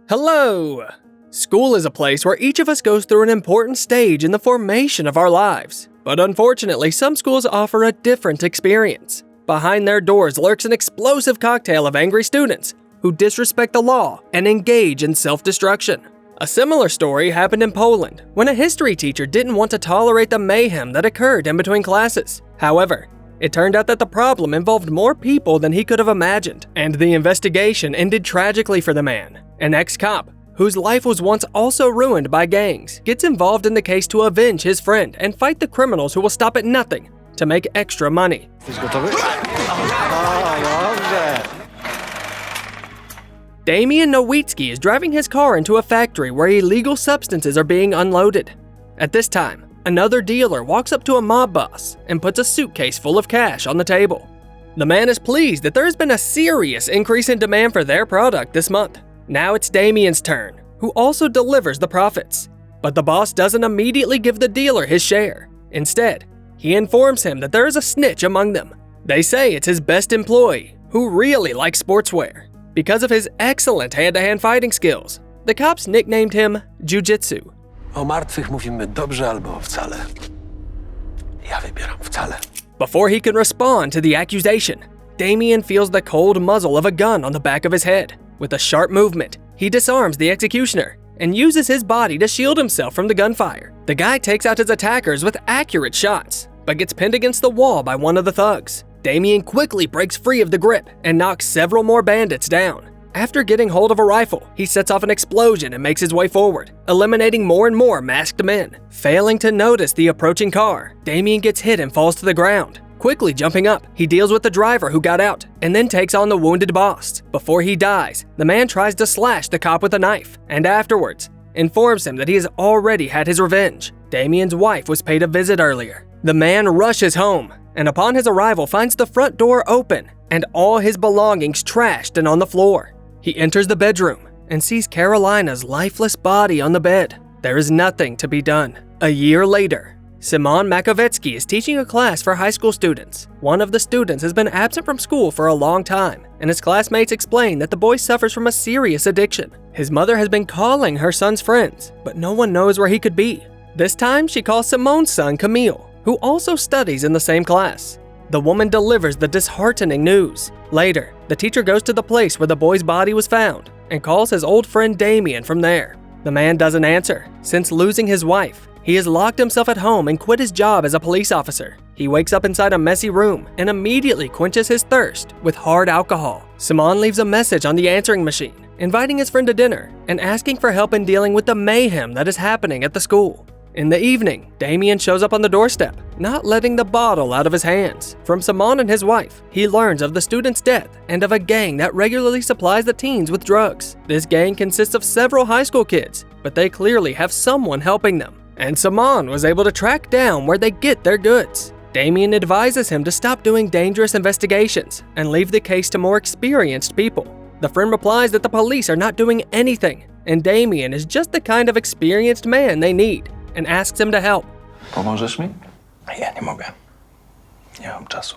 Hello! School is a place where each of us goes through an important stage in the formation of our lives. But unfortunately, some schools offer a different experience. Behind their doors lurks an explosive cocktail of angry students who disrespect the law and engage in self-destruction. A similar story happened in Poland when a history teacher didn't want to tolerate the mayhem that occurred in between classes. However, it turned out that the problem involved more people than he could have imagined, and the investigation ended tragically for the man. An ex-cop, whose life was once also ruined by gangs, gets involved in the case to avenge his friend and fight the criminals who will stop at nothing to make extra money. Damian Nowitzki is driving his car into a factory where illegal substances are being unloaded. At this time, another dealer walks up to a mob boss and puts a suitcase full of cash on the table. The man is pleased that there has been a serious increase in demand for their product this month. Now it's Damian's turn, who also delivers the profits. But the boss doesn't immediately give the dealer his share. Instead, he informs him that there is a snitch among them. They say it's his best employee, who really likes sportswear. Because of his excellent hand-to-hand fighting skills, the cops nicknamed him Jiu-Jitsu. O martwych mówimy dobrze albo wcale. Ja wybieram wcale. Before he can respond to the accusation, Damian feels the cold muzzle of a gun on the back of his head. With a sharp movement, he disarms the executioner and uses his body to shield himself from the gunfire. The guy takes out his attackers with accurate shots, but gets pinned against the wall by one of the thugs. Damian quickly breaks free of the grip and knocks several more bandits down. After getting hold of a rifle, he sets off an explosion and makes his way forward, eliminating more and more masked men. Failing to notice the approaching car, Damian gets hit and falls to the ground. Quickly jumping up, he deals with the driver who got out and then takes on the wounded boss. Before he dies, the man tries to slash the cop with a knife and afterwards informs him that he has already had his revenge. Damian's wife was paid a visit earlier. The man rushes home and upon his arrival finds the front door open and all his belongings trashed and on the floor. He enters the bedroom and sees Carolina's lifeless body on the bed. There is nothing to be done. A year later, Szymon Makowiecki is teaching a class for high school students. One of the students has been absent from school for a long time, and his classmates explain that the boy suffers from a serious addiction. His mother has been calling her son's friends, but no one knows where he could be. This time, she calls Szymon's son, Camille, who also studies in the same class. The woman delivers the disheartening news. Later, the teacher goes to the place where the boy's body was found and calls his old friend Damian from there. The man doesn't answer. Since losing his wife, he has locked himself at home and quit his job as a police officer. He wakes up inside a messy room and immediately quenches his thirst with hard alcohol. Szymon leaves a message on the answering machine, inviting his friend to dinner and asking for help in dealing with the mayhem that is happening at the school. In the evening, Damian shows up on the doorstep, not letting the bottle out of his hands. From Szymon and his wife, he learns of the student's death and of a gang that regularly supplies the teens with drugs. This gang consists of several high school kids, but they clearly have someone helping them. And Szymon was able to track down where they get their goods. Damian advises him to stop doing dangerous investigations and leave the case to more experienced people. The friend replies that the police are not doing anything, and Damian is just the kind of experienced man they need, and asks him to help. Pomożesz mi? Ja nie mogę. Nie mam czasu.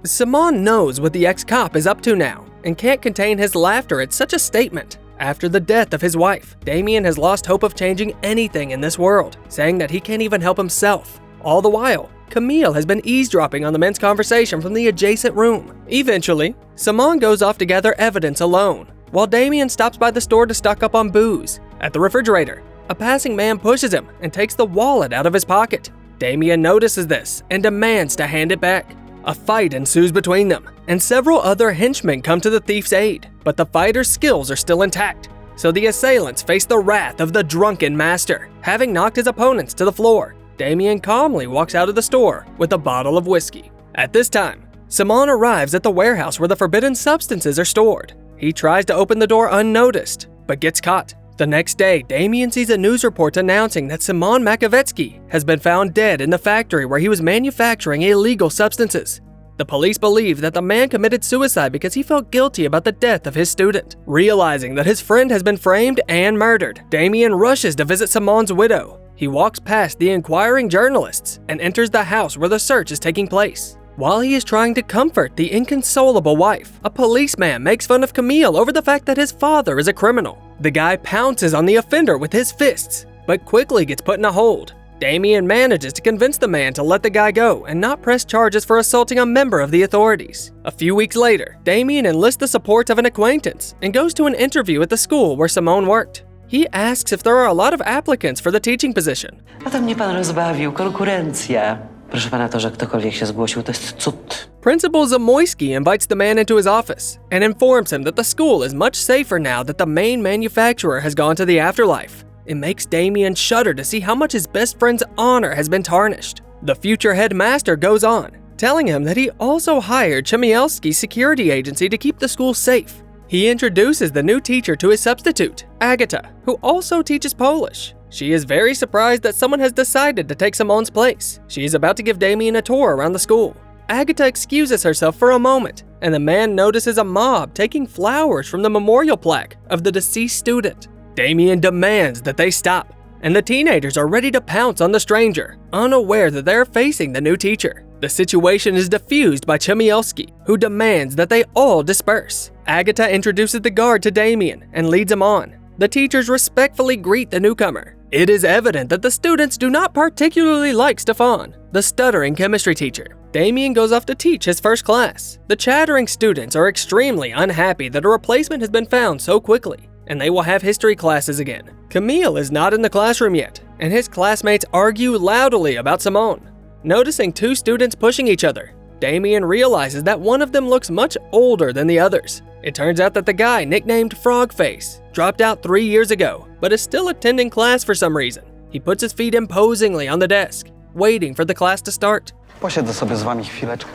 Szymon knows what the ex-cop is up to now, and can't contain his laughter at such a statement. After the death of his wife, Damian has lost hope of changing anything in this world, saying that he can't even help himself. All the while, Camille has been eavesdropping on the men's conversation from the adjacent room. Eventually, Szymon goes off to gather evidence alone, while Damian stops by the store to stock up on booze. At the refrigerator, a passing man pushes him and takes the wallet out of his pocket. Damian notices this and demands to hand it back. A fight ensues between them, and several other henchmen come to the thief's aid, but the fighter's skills are still intact. So the assailants face the wrath of the drunken master. Having knocked his opponents to the floor, Damian calmly walks out of the store with a bottle of whiskey. At this time, Szymon arrives at the warehouse where the forbidden substances are stored. He tries to open the door unnoticed, but gets caught. The next day, Damian sees a news report announcing that Szymon Makowiecki has been found dead in the factory where he was manufacturing illegal substances. The police believe that the man committed suicide because he felt guilty about the death of his student. Realizing that his friend has been framed and murdered, Damian rushes to visit Szymon's widow. He walks past the inquiring journalists and enters the house where the search is taking place. While he is trying to comfort the inconsolable wife, a policeman makes fun of Camille over the fact that his father is a criminal. The guy pounces on the offender with his fists, but quickly gets put in a hold. Damien manages to convince the man to let the guy go and not press charges for assaulting a member of the authorities. A few weeks later, Damien enlists the support of an acquaintance and goes to an interview at the school where Simone worked. He asks if there are a lot of applicants for the teaching position. A to mnie pan rozbawił, konkurencja. Proszę pana, to, że ktokolwiek się zgłosił, to jest cud. Principal Zamoyski invites the man into his office and informs him that the school is much safer now that the main manufacturer has gone to the afterlife. It makes Damien shudder to see how much his best friend's honor has been tarnished. The future headmaster goes on, telling him that he also hired Chmielski's security agency to keep the school safe. He introduces the new teacher to his substitute, Agata, who also teaches Polish. She is very surprised that someone has decided to take Simone's place. She is about to give Damien a tour around the school. Agata excuses herself for a moment, and the man notices a mob taking flowers from the memorial plaque of the deceased student. Damien demands that they stop, and the teenagers are ready to pounce on the stranger, unaware that they are facing the new teacher. The situation is diffused by Chmielski, who demands that they all disperse. Agata introduces the guard to Damien and leads him on. The teachers respectfully greet the newcomer. It is evident that the students do not particularly like Stefan, the stuttering chemistry teacher. Damien goes off to teach his first class. The chattering students are extremely unhappy that a replacement has been found so quickly, and they will have history classes again. Camille is not in the classroom yet, and his classmates argue loudly about Simone. Noticing two students pushing each other, Damien realizes that one of them looks much older than the others. It turns out that the guy nicknamed Frogface dropped out 3 years ago, but is still attending class for some reason. He puts his feet imposingly on the desk, waiting for the class to start. Posiedzę sobie z wami chwileczkę.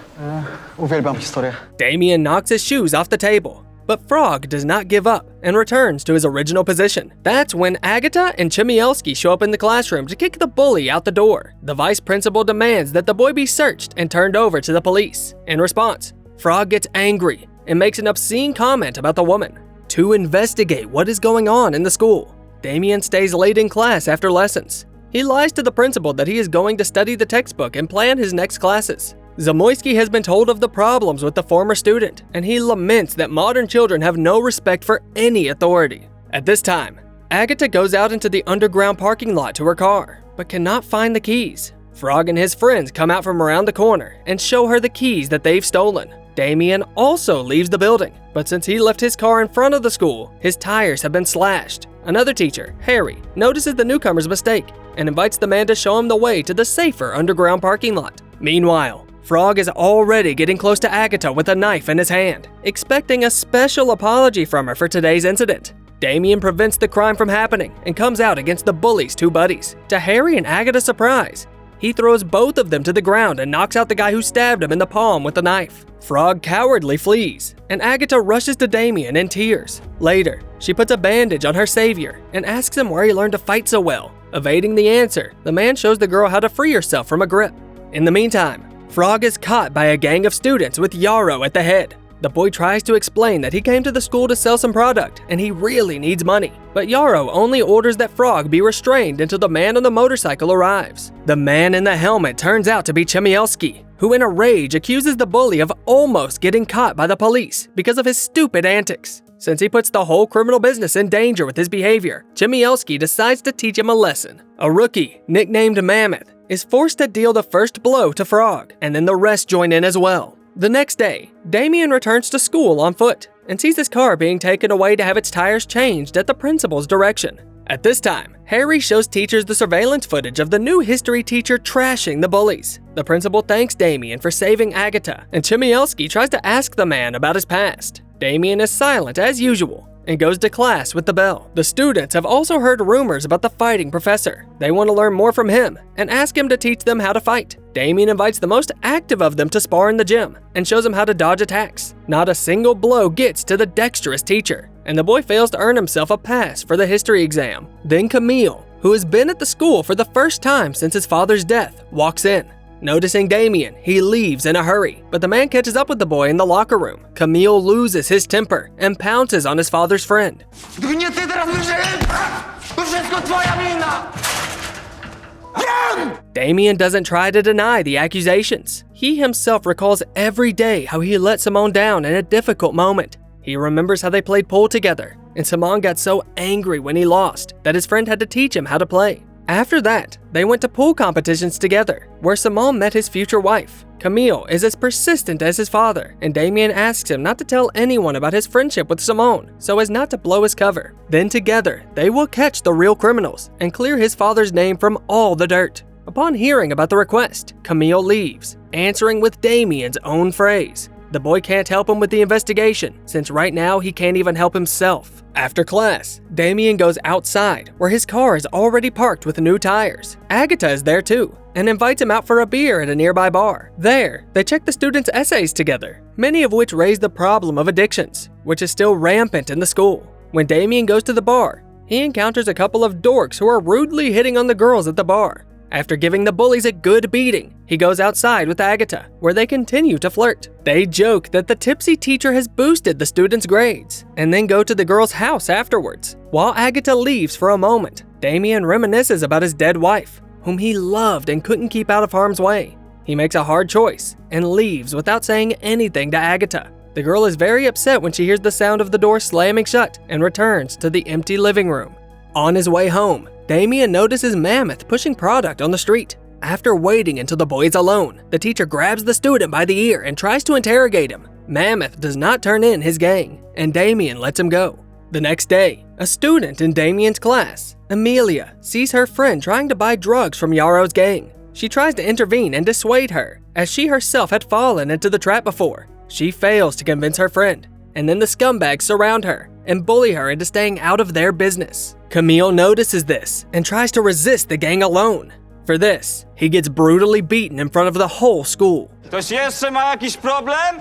Uwielbiam historię. Damien knocks his shoes off the table, but Frog does not give up and returns to his original position. That's when Agata and Chmielski show up in the classroom to kick the bully out the door. The vice principal demands that the boy be searched and turned over to the police. In response, Frog gets angry and makes an obscene comment about the woman. To investigate what is going on in the school, Damien stays late in class after lessons. He lies to the principal that he is going to study the textbook and plan his next classes. Zamoyski has been told of the problems with the former student, and he laments that modern children have no respect for any authority. At this time, Agata goes out into the underground parking lot to her car, but cannot find the keys. Frog and his friends come out from around the corner and show her the keys that they've stolen. Damien also leaves the building, but since he left his car in front of the school, his tires have been slashed. Another teacher, Harry, notices the newcomer's mistake and invites the man to show him the way to the safer underground parking lot. Meanwhile, Frog is already getting close to Agata with a knife in his hand, expecting a special apology from her for today's incident. Damien prevents the crime from happening and comes out against the bully's two buddies. To Harry and Agata's surprise, he throws both of them to the ground and knocks out the guy who stabbed him in the palm with the knife. Frog cowardly flees, and Agata rushes to Damien in tears. Later, she puts a bandage on her savior and asks him where he learned to fight so well. Evading the answer, the man shows the girl how to free herself from a grip. In the meantime, Frog is caught by a gang of students with Yarrow at the head. The boy tries to explain that he came to the school to sell some product and he really needs money, but Yarrow only orders that Frog be restrained until the man on the motorcycle arrives. The man in the helmet turns out to be Chmielski, who in a rage accuses the bully of almost getting caught by the police because of his stupid antics. Since he puts the whole criminal business in danger with his behavior, Chmielski decides to teach him a lesson. A rookie, nicknamed Mammoth, is forced to deal the first blow to Frog, and then the rest join in as well. The next day, Damien returns to school on foot and sees his car being taken away to have its tires changed at the principal's direction. At this time, Harry shows teachers the surveillance footage of the new history teacher trashing the bullies. The principal thanks Damien for saving Agata, and Chmielski tries to ask the man about his past. Damien is silent as usual and goes to class with the bell. The students have also heard rumors about the fighting professor. They want to learn more from him and ask him to teach them how to fight. Damien invites the most active of them to spar in the gym and shows him how to dodge attacks. Not a single blow gets to the dexterous teacher, and the boy fails to earn himself a pass for the history exam. Then Camille, who has been at the school for the first time since his father's death, walks in. Noticing Damien, he leaves in a hurry, but the man catches up with the boy in the locker room. Camille loses his temper and pounces on his father's friend. Damien doesn't try to deny the accusations. He himself recalls every day how he let Simone down in a difficult moment. He remembers how they played pool together, and Simone got so angry when he lost that his friend had to teach him how to play. After that, they went to pool competitions together, where Simone met his future wife. Camille is as persistent as his father, and Damien asks him not to tell anyone about his friendship with Simone so as not to blow his cover. Then together, they will catch the real criminals and clear his father's name from all the dirt. Upon hearing about the request, Camille leaves, answering with Damien's own phrase. The boy can't help him with the investigation, since right now he can't even help himself. After class, Damien goes outside, where his car is already parked with new tires. Agatha is there too, and invites him out for a beer at a nearby bar. There, they check the students' essays together, many of which raise the problem of addictions, which is still rampant in the school. When Damien goes to the bar, he encounters a couple of dorks who are rudely hitting on the girls at the bar. After giving the bullies a good beating, he goes outside with Agatha, where they continue to flirt. They joke that the tipsy teacher has boosted the students' grades, and then go to the girl's house afterwards. While Agatha leaves for a moment, Damien reminisces about his dead wife, whom he loved and couldn't keep out of harm's way. He makes a hard choice and leaves without saying anything to Agatha. The girl is very upset when she hears the sound of the door slamming shut and returns to the empty living room. On his way home, Damien notices Mammoth pushing product on the street. After waiting until the boy is alone, the teacher grabs the student by the ear and tries to interrogate him. Mammoth does not turn in his gang, and Damien lets him go. The next day, a student in Damien's class, Amelia, sees her friend trying to buy drugs from Yarrow's gang. She tries to intervene and dissuade her, as she herself had fallen into the trap before. She fails to convince her friend, and then the scumbags surround her and bully her into staying out of their business. Camille notices this and tries to resist the gang alone. For this, he gets brutally beaten in front of the whole school. Ktoś jeszcze ma jakiś problem?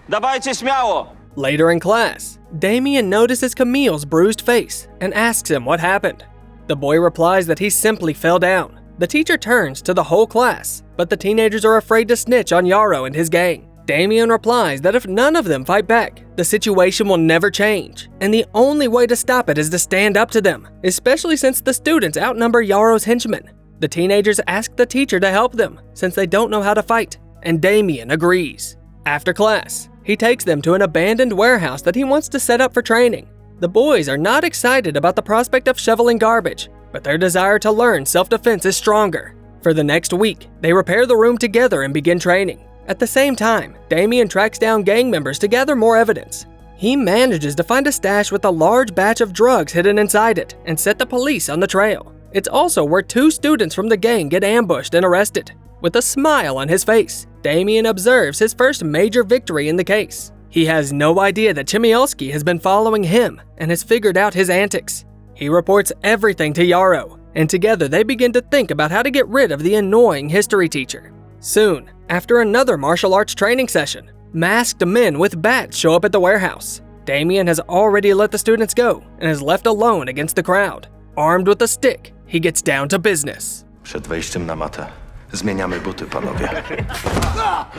Dawajcie śmiało! Later in class, Damien notices Camille's bruised face and asks him what happened. The boy replies that he simply fell down. The teacher turns to the whole class, but the teenagers are afraid to snitch on Yarrow and his gang. Damien replies that if none of them fight back, the situation will never change, and the only way to stop it is to stand up to them, especially since the students outnumber Yarrow's henchmen. The teenagers ask the teacher to help them, since they don't know how to fight, and Damien agrees. After class, he takes them to an abandoned warehouse that he wants to set up for training. The boys are not excited about the prospect of shoveling garbage, but their desire to learn self-defense is stronger. For the next week, they repair the room together and begin training. At the same time, Damien tracks down gang members to gather more evidence. He manages to find a stash with a large batch of drugs hidden inside it and set the police on the trail. It's also where two students from the gang get ambushed and arrested. With a smile on his face, Damien observes his first major victory in the case. He has no idea that Chmielewski has been following him and has figured out his antics. He reports everything to Yarrow, and together they begin to think about how to get rid of the annoying history teacher. Soon, after another martial arts training session, masked men with bats show up at the warehouse. Damien has already let the students go and is left alone against the crowd. Armed with a stick, he gets down to business. Przed wejściem na matę zmieniamy buty, panowie.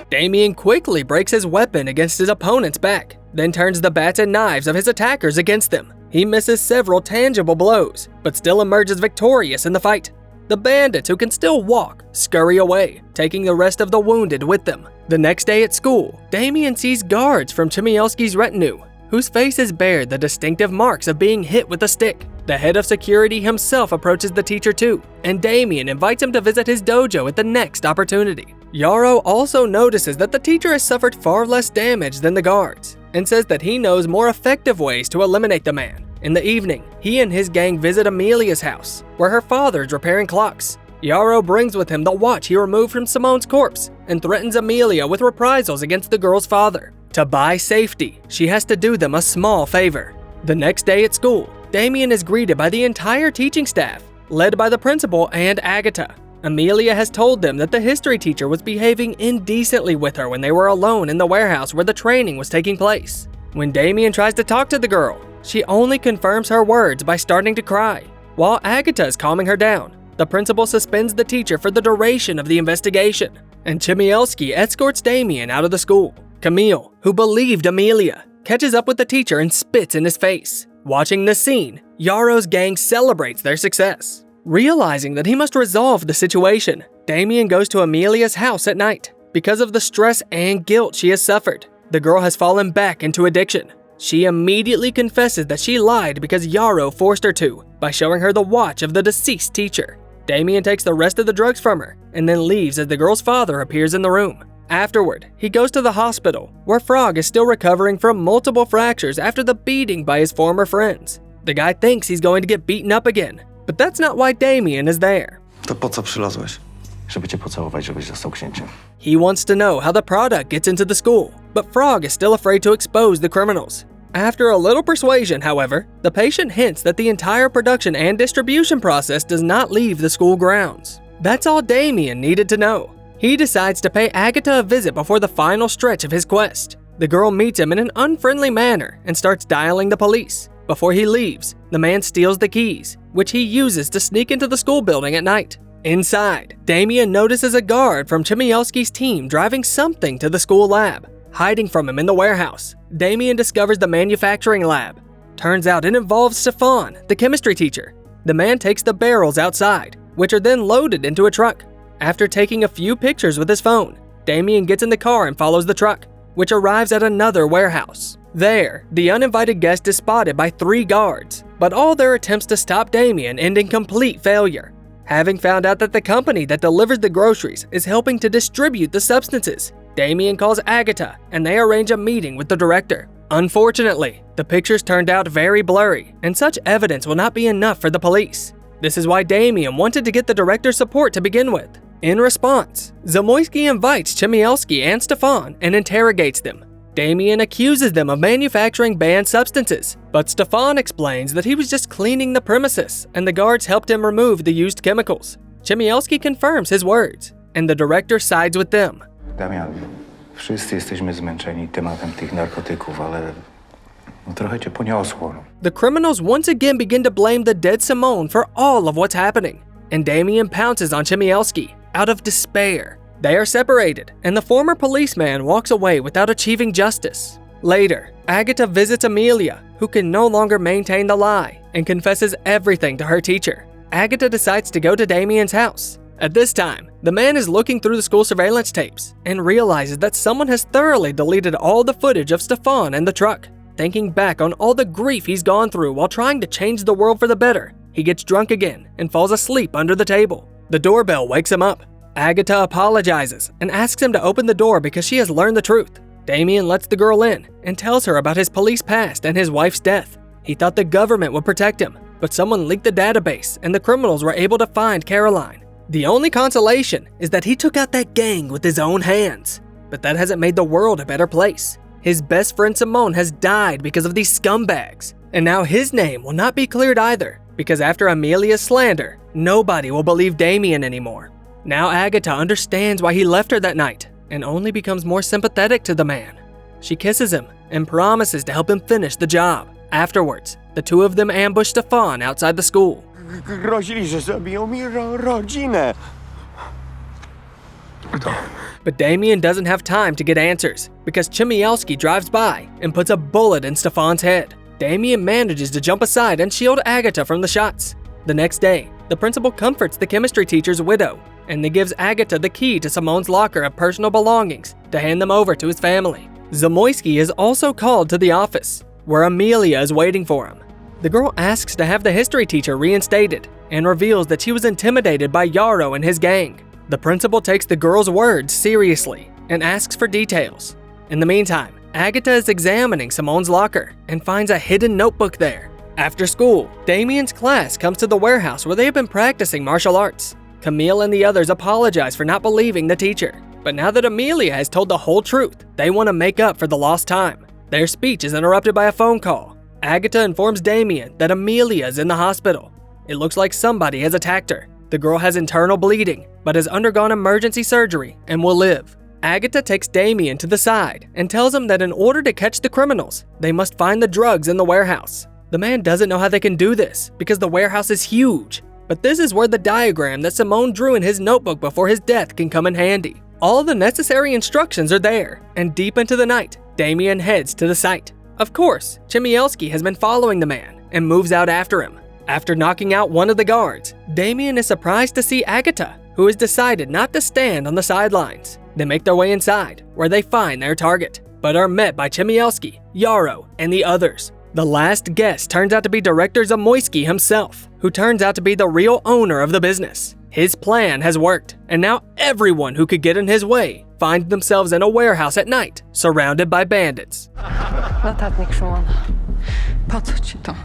Damien quickly breaks his weapon against his opponent's back, then turns the bats and knives of his attackers against them. He misses several tangible blows, but still emerges victorious in the fight. The bandits, who can still walk, scurry away, taking the rest of the wounded with them. The next day at school, Damien sees guards from Chmielewski's retinue, whose faces bear the distinctive marks of being hit with a stick. The head of security himself approaches the teacher too, and Damien invites him to visit his dojo at the next opportunity. Yarrow also notices that the teacher has suffered far less damage than the guards, and says that he knows more effective ways to eliminate the man. In the evening, he and his gang visit Amelia's house, where her father is repairing clocks. Yarrow brings with him the watch he removed from Simone's corpse and threatens Amelia with reprisals against the girl's father. To buy safety, she has to do them a small favor. The next day at school, Damien is greeted by the entire teaching staff, led by the principal and Agatha. Amelia has told them that the history teacher was behaving indecently with her when they were alone in the warehouse where the training was taking place. When Damien tries to talk to the girl, she only confirms her words by starting to cry. While Agatha is calming her down, the principal suspends the teacher for the duration of the investigation, and Chmielewski escorts Damien out of the school. Camille, who believed Amelia, catches up with the teacher and spits in his face. Watching this scene, Yarrow's gang celebrates their success. Realizing that he must resolve the situation, Damien goes to Amelia's house at night. Because of the stress and guilt she has suffered, the girl has fallen back into addiction. She immediately confesses that she lied because Yarrow forced her to by showing her the watch of the deceased teacher. Damien takes the rest of the drugs from her and then leaves as the girl's father appears in the room. Afterward, he goes to the hospital, where Frog is still recovering from multiple fractures after the beating by his former friends. The guy thinks he's going to get beaten up again, but that's not why Damien is there. To po co przylazłeś? Żeby cię pocałować, żebyś został księciem. He wants to know how the product gets into the school, but Frog is still afraid to expose the criminals. After a little persuasion, however, the patient hints that the entire production and distribution process does not leave the school grounds. That's all Damien needed to know. He decides to pay Agatha a visit before the final stretch of his quest. The girl meets him in an unfriendly manner and starts dialing the police. Before he leaves, the man steals the keys, which he uses to sneak into the school building at night. Inside, Damien notices a guard from Chmielewski's team driving something to the school lab. Hiding from him in the warehouse, Damien discovers the manufacturing lab. Turns out it involves Stefan, the chemistry teacher. The man takes the barrels outside, which are then loaded into a truck. After taking a few pictures with his phone, Damien gets in the car and follows the truck, which arrives at another warehouse. There, the uninvited guest is spotted by 3 guards, but all their attempts to stop Damien end in complete failure. Having found out that the company that delivers the groceries is helping to distribute the substances, Damien calls Agatha and they arrange a meeting with the director. Unfortunately, the pictures turned out very blurry, and such evidence will not be enough for the police. This is why Damien wanted to get the director's support to begin with. In response, Zamoyski invites Chmielewski and Stefan and interrogates them. Damien accuses them of manufacturing banned substances, but Stefan explains that he was just cleaning the premises and the guards helped him remove the used chemicals. Chmielewski confirms his words, and the director sides with them. Damian, wszyscy jesteśmy zmęczeni tematem tych narkotyków, ale trochę cię poniosło. The criminals once again begin to blame the dead Simone for all of what's happening, and Damien pounces on Chmielewski out of despair. They are separated, and the former policeman walks away without achieving justice. Later, Agatha visits Amelia, who can no longer maintain the lie, and confesses everything to her teacher. Agatha decides to go to Damien's house. At this time, the man is looking through the school surveillance tapes and realizes that someone has thoroughly deleted all the footage of Stefan and the truck. Thinking back on all the grief he's gone through while trying to change the world for the better, he gets drunk again and falls asleep under the table. The doorbell wakes him up. Agatha apologizes and asks him to open the door because she has learned the truth. Damien lets the girl in and tells her about his police past and his wife's death. He thought the government would protect him, but someone leaked the database and the criminals were able to find Caroline. The only consolation is that he took out that gang with his own hands. But that hasn't made the world a better place. His best friend Simone has died because of these scumbags, and now his name will not be cleared either, because after Amelia's slander, nobody will believe Damien anymore. Now Agatha understands why he left her that night, and only becomes more sympathetic to the man. She kisses him and promises to help him finish the job. Afterwards, the two of them ambush Stefan outside the school. Grozili, że zabiją mi rodzinę. But Damien doesn't have time to get answers, because Chmielewski drives by and puts a bullet in Stefan's head. Damien manages to jump aside and shield Agatha from the shots. The next day, the principal comforts the chemistry teacher's widow, and then gives Agatha the key to Simone's locker of personal belongings to hand them over to his family. Zamoyski is also called to the office, where Amelia is waiting for him. The girl asks to have the history teacher reinstated and reveals that she was intimidated by Yarrow and his gang. The principal takes the girl's words seriously and asks for details. In the meantime, Agatha is examining Simone's locker and finds a hidden notebook there. After school, Damien's class comes to the warehouse where they have been practicing martial arts. Camille and the others apologize for not believing the teacher, but now that Amelia has told the whole truth, they want to make up for the lost time. Their speech is interrupted by a phone call. Agatha informs Damien that Amelia is in the hospital. It looks like somebody has attacked her. The girl has internal bleeding, but has undergone emergency surgery and will live. Agatha takes Damien to the side and tells him that in order to catch the criminals, they must find the drugs in the warehouse. The man doesn't know how they can do this because the warehouse is huge. But this is where the diagram that Simone drew in his notebook before his death can come in handy. All the necessary instructions are there, and deep into the night, Damien heads to the site. Of course, Chmielewski has been following the man and moves out after him. After knocking out one of the guards, Damien is surprised to see Agatha, who who has decided not to stand on the sidelines. They make their way inside, where they find their target, but are met by Chmielewski, Yarrow, and the others. The last guest turns out to be Director Zamoyski himself, who turns out to be the real owner of the business. His plan has worked, and now everyone who could get in his way finds themselves in a warehouse at night, surrounded by bandits. Notatnik Szymon. Po co ci to?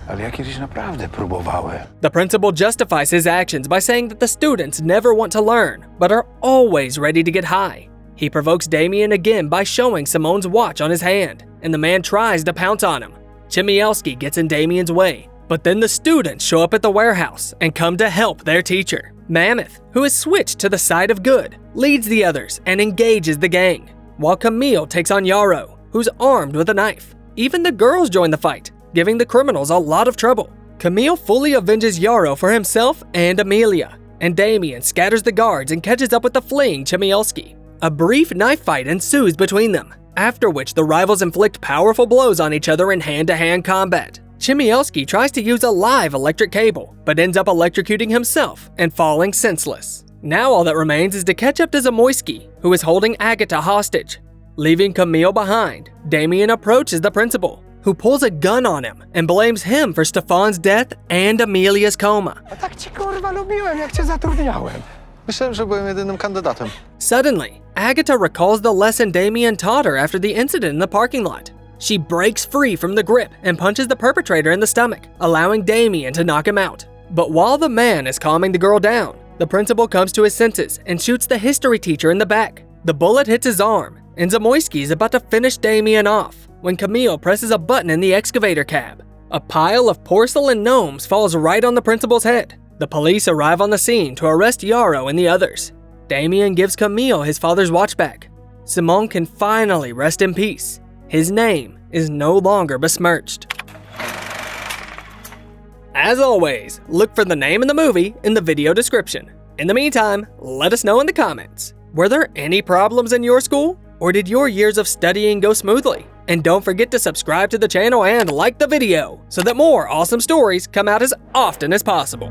Ale ja kiedyś naprawdę próbowałem. The principal justifies his actions by saying that the students never want to learn, but are always ready to get high. He provokes Damien again by showing Simone's watch on his hand, and the man tries to pounce on him. Chmielewski gets in Damien's way, but then the students show up at the warehouse and come to help their teacher. Mammoth, who has switched to the side of good, leads the others and engages the gang, while Camille takes on Yarrow, who's armed with a knife. Even the girls join the fight, giving the criminals a lot of trouble. Camille fully avenges Yarrow for himself and Amelia, and Damien scatters the guards and catches up with the fleeing Chmielewski. A brief knife fight ensues between them, after which the rivals inflict powerful blows on each other in hand-to-hand combat. Chmielewski tries to use a live electric cable, but ends up electrocuting himself and falling senseless. Now all that remains is to catch up to Zamoyski, who is holding Agatha hostage. Leaving Camille behind, Damien approaches the principal, who pulls a gun on him and blames him for Stefan's death and Amelia's coma. A tak ci kurwa lubiłem, jak cię zatrudniałem. Myślałem, że byłem jedynym kandydatem. Suddenly, Agatha recalls the lesson Damien taught her after the incident in the parking lot. She breaks free from the grip and punches the perpetrator in the stomach, allowing Damien to knock him out. But while the man is calming the girl down, the principal comes to his senses and shoots the history teacher in the back. The bullet hits his arm, and Zamoyski is about to finish Damien off when Camille presses a button in the excavator cab. A pile of porcelain gnomes falls right on the principal's head. The police arrive on the scene to arrest Yarrow and the others. Damien gives Camille his father's watch back. Simone can finally rest in peace. His name is no longer besmirched. As always, look for the name of the movie in the video description. In the meantime, let us know in the comments. Were there any problems in your school? Or did your years of studying go smoothly? And don't forget to subscribe to the channel and like the video so that more awesome stories come out as often as possible.